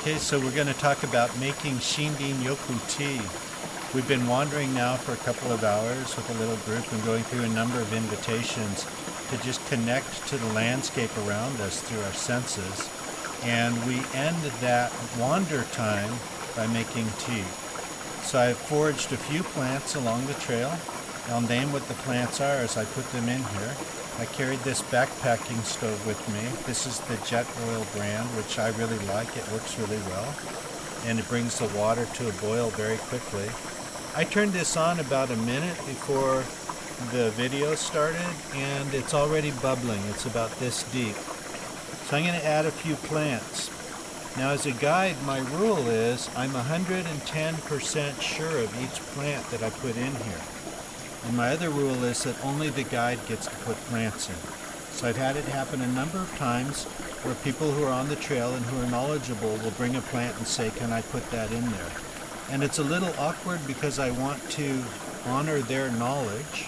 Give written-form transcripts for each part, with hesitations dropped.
Okay, so we're going to talk about making Shinrin-yoku tea. We've been wandering now for a couple of hours with a little group and going through a number of invitations to just connect to the landscape around us through our senses. And we end that wander time by making tea. So I've foraged a few plants along the trail. I'll name what the plants are as I put them in here. I carried this backpacking stove with me. This is the jet oil brand, which I really like. It works really well. And it brings the water to a boil very quickly. I turned this on about a minute before the video started, and it's already bubbling. It's about this deep. So I'm going to add a few plants. Now as a guide, my rule is I'm 110% sure of each plant that I put in here. And my other rule is that only the guide gets to put plants in. So I've had it happen a number of times where people who are on the trail and who are knowledgeable will bring a plant and say, can I put that in there? And it's a little awkward because I want to honor their knowledge,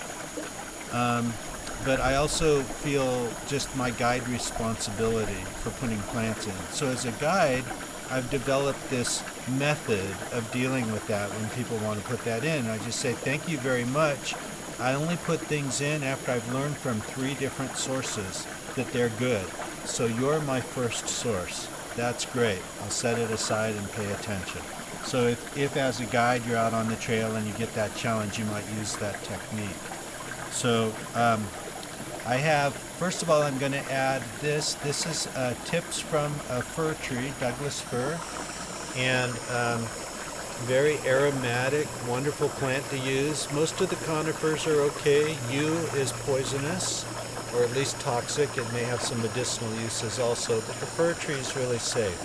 but I also feel just my guide responsibility for putting plants in. So as a guide, I've developed this method of dealing with that when people want to put that in. I just say, thank you very much. I only put things in after I've learned from 3 different sources that they're good. So you're my first source. That's great. I'll set it aside and pay attention. So if as a guide you're out on the trail and you get that challenge, you might use that technique. So I have, first of all, I'm going to add this. This is tips from a fir tree, Douglas fir, and very aromatic, wonderful plant to use. Most of the conifers are okay. Yew is poisonous, or at least toxic. It may have some medicinal uses also, but the fir tree is really safe.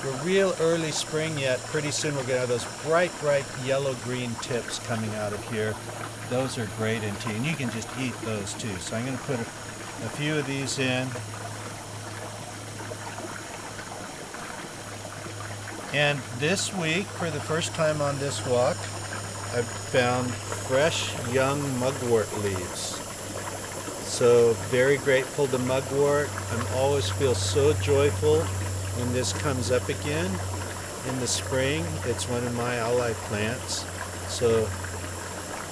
We're real early spring yet. Pretty soon we're going to have those bright yellow-green tips coming out of here. Those are great in tea, and you can just eat those too. So I'm going to put a few of these in. And this week, for the first time on this walk, I've found fresh young mugwort leaves. So very grateful to mugwort. I always feel so joyful when this comes up again in the spring. It's one of my ally plants. So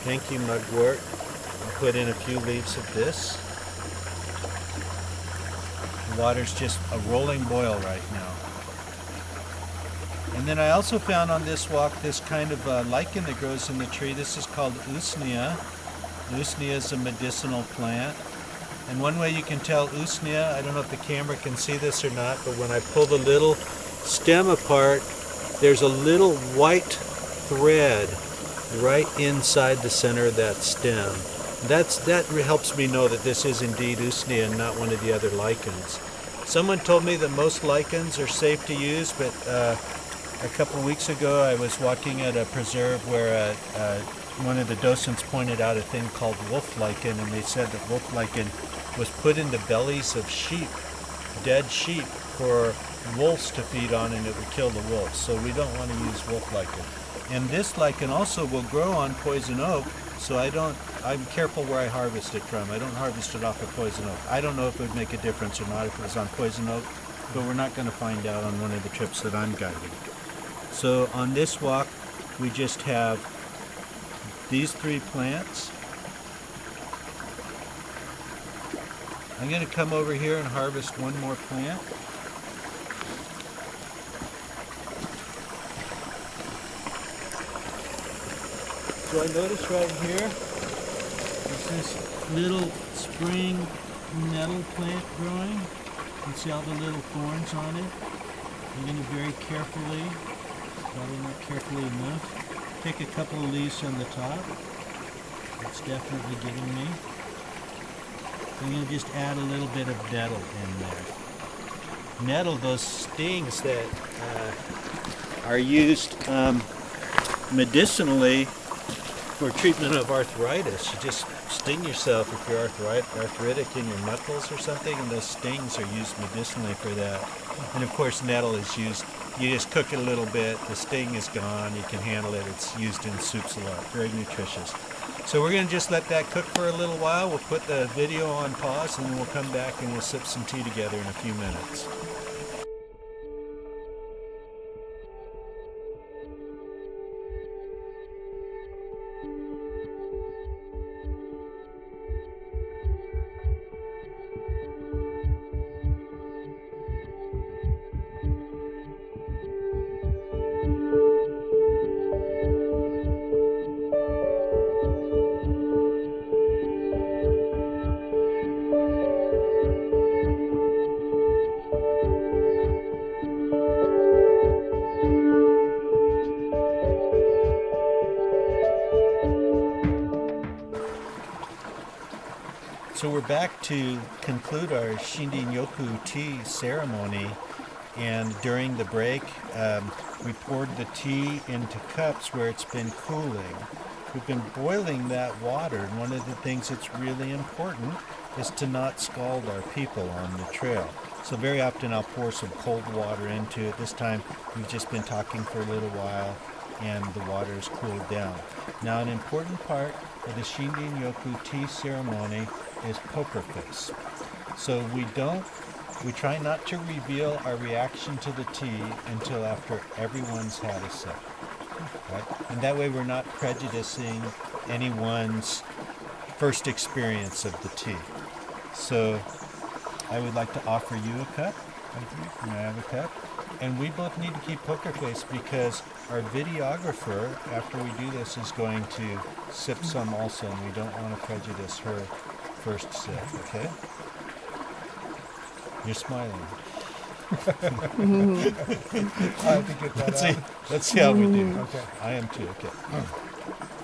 thank you, mugwort. I'll put in a few leaves of this. The water's just a rolling boil right now. And then I also found on this walk this kind of lichen that grows in the tree. This is called usnea. Usnea is a medicinal plant. And one way you can tell usnea, I don't know if the camera can see this or not, but when I pull the little stem apart, there's a little white thread right inside the center of that stem. That helps me know that this is indeed usnea and not one of the other lichens. Someone told me that most lichens are safe to use, but a couple of weeks ago I was walking at a preserve where one of the docents pointed out a thing called wolf lichen, and they said that wolf lichen was put in the bellies of sheep, dead sheep, for wolves to feed on, and it would kill the wolves. So we don't want to use wolf lichen. And this lichen also will grow on poison oak, so I'm careful where I harvest it from. I don't harvest it off of poison oak. I don't know if it would make a difference or not if it was on poison oak, but we're not going to find out on one of the trips that I'm guiding. So on this walk, we just have these 3 plants. I'm going to come over here and harvest one more plant. So I notice right here, there's this little spring nettle plant growing. You can see all the little thorns on it. I'm going to very carefully, probably not carefully enough, pick a couple of leaves from the top. It's definitely getting me. I'm going to just add a little bit of nettle in there. Nettle, those stings that are used medicinally for treatment of arthritis. You just sting yourself if you're arthritic in your knuckles or something, and those stings are used medicinally for that. And of course nettle is used, you just cook it a little bit, the sting is gone, you can handle it, it's used in soups a lot, very nutritious. So we're going to just let that cook for a little while. We'll put the video on pause, and then we'll come back and we'll sip some tea together in a few minutes. back to conclude our Shinrin-yoku tea ceremony, and during the break, we poured the tea into cups where it's been cooling. We've been boiling that water, and one of the things that's really important is to not scald our people on the trail. So very often I'll pour some cold water into it. This time we've just been talking for a little while, and the water has cooled down. Now, an important part of the Shinrin-yoku tea ceremony is poker face. So we try not to reveal our reaction to the tea until after everyone's had a sip. Right? And that way we're not prejudicing anyone's first experience of the tea. So I would like to offer you a cup. Thank you. Can I have a cup? And we both need to keep poker face because our videographer, after we do this, is going to sip some also, and we don't want to prejudice her first sip, okay? You're smiling. I have to get that out. Let's see how we do. Okay. I am too, okay.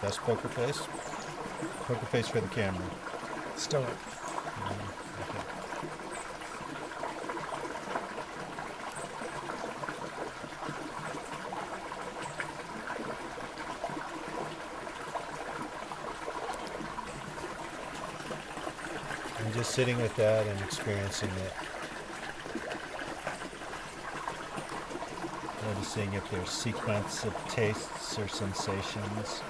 That's poker face. Poker face for the camera. Stoic. Okay. I'm just sitting with that and experiencing it. Noticing if there's sequence of tastes or sensations.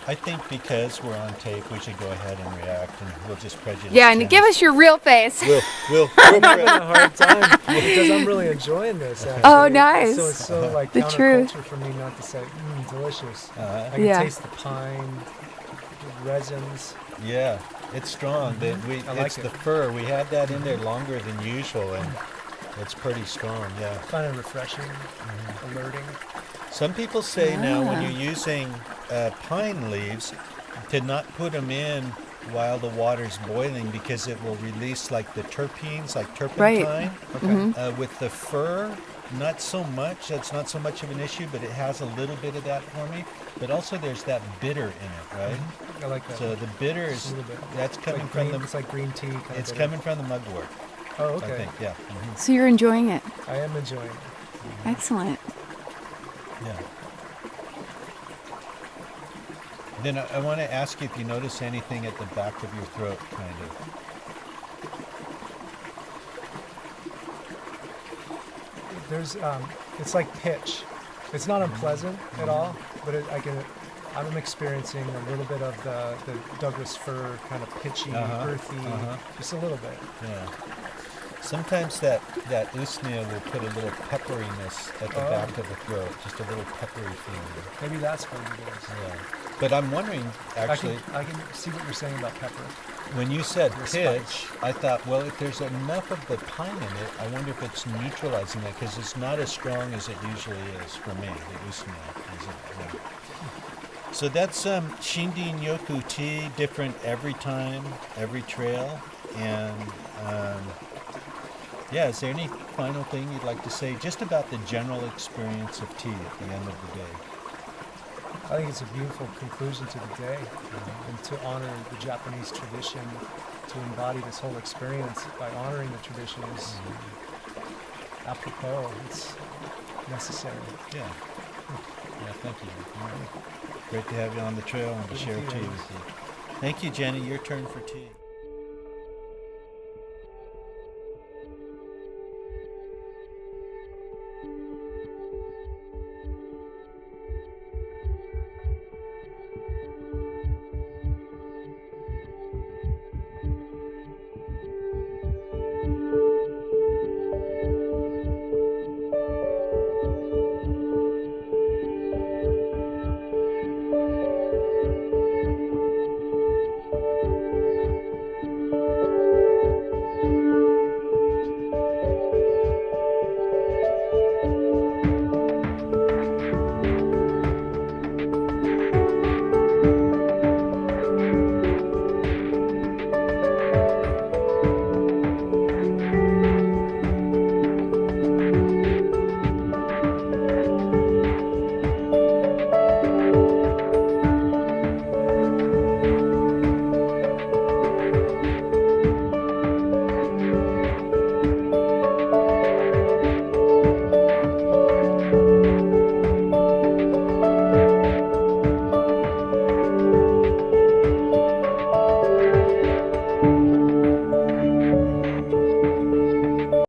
I think because we're on tape, we should go ahead and react, and we'll just prejudice. Yeah, and Jen. give us your real face. We'll I'm having a hard time because I'm really enjoying this. Actually. Oh, nice. So it's so like The counterculture truth. for me not to say, delicious. I can Yeah. taste the pine, the resins. Yeah, it's strong. I like it's it. the fir. We had that in there longer than usual, and it's pretty strong. Yeah. I find it refreshing, alerting. Some people say now when you're using pine leaves to not put them in while the water's boiling because it will release like the terpenes, like turpentine. Okay. With the fir, not so much. That's not so much of an issue, but it has a little bit of that for me. But also there's that bitter in it, right? I like that. So the bitter Just is a little bit. that's It's coming like from green, the. It's like green tea. Kind It's of coming from the mugwort. Oh, I okay. think. Yeah. So you're enjoying it. I am enjoying it. Excellent. Yeah. Then I want to ask you if you notice anything at the back of your throat, kind of. There's, it's like pitch. It's not unpleasant at all, but I'm experiencing a little bit of the Douglas fir kind of pitchy, earthy, just a little bit. Yeah. Sometimes that usnea will put a little pepperiness at the back of the throat, just a little peppery feeling. Maybe that's what it is. Yeah. But I'm wondering, actually, I can see what you're saying about pepper. when you said The pitch, spice. I thought, well, if there's enough of the pine in it, I wonder if it's neutralizing that, because it's not as strong as it usually is for me, the usnea. Yeah. So that's Shinrin-yoku tea, different every time, every trail. And yeah, is there any final thing you'd like to say just about the general experience of tea at the end of the day? I think it's a beautiful conclusion to the day, and to honor the Japanese tradition, to embody this whole experience by honoring the tradition is apropos. It's necessary. Yeah. Yeah, thank you. All right. Great to have you on the trail and to Good to share see tea you. with you. Thank you, Jenny. Your turn for tea.